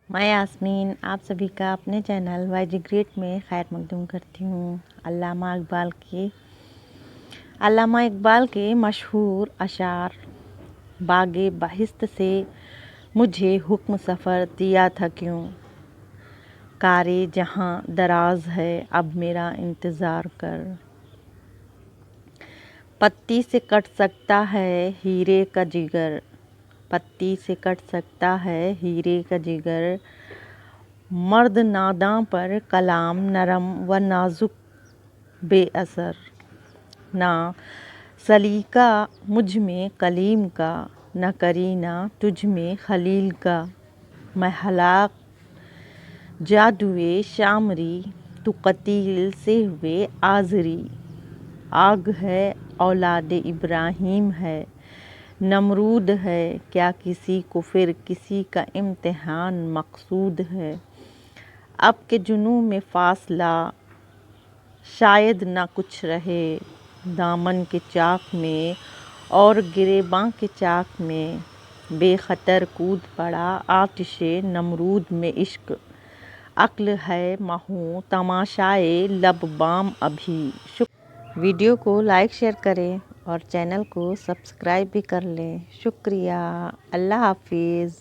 मैं यास्मीन आप सभी का अपने चैनल वाईजी ग्रेट में खैर मकदूम करती हूँ। अल्लामा इकबाल के मशहूर अशार बागे बहिश्त से मुझे हुक्म सफ़र दिया था क्यों, कारे जहाँ दराज है अब मेरा इंतज़ार कर। पत्ती से कट सकता है हीरे का जिगर, पत्ती से कट सकता है हीरे का जिगर, मर्द नादां पर कलाम नरम व नाजुक बेअसर। ना सलीका मुझ में कलीम का, न करीना तुझ में खलील का। मैं हलाक जादुए शामरी, तू कतील से हुए आज़री। आग है औलाद इब्राहीम है, नमरूद है क्या किसी को फिर किसी का इम्तिहान मकसूद है। अब के जुनून में फासला शायद ना कुछ रहे, दामन के चाक में और गिरेबां के चाक में, बेखतर कूद पड़ा आतिशे नमरूद में इश्क। अक्ल है महू तमाशाए लब बाम अभी। वीडियो को लाइक शेयर करें और चैनल को सब्सक्राइब भी कर लें। शुक्रिया। अल्लाह हाफिज़।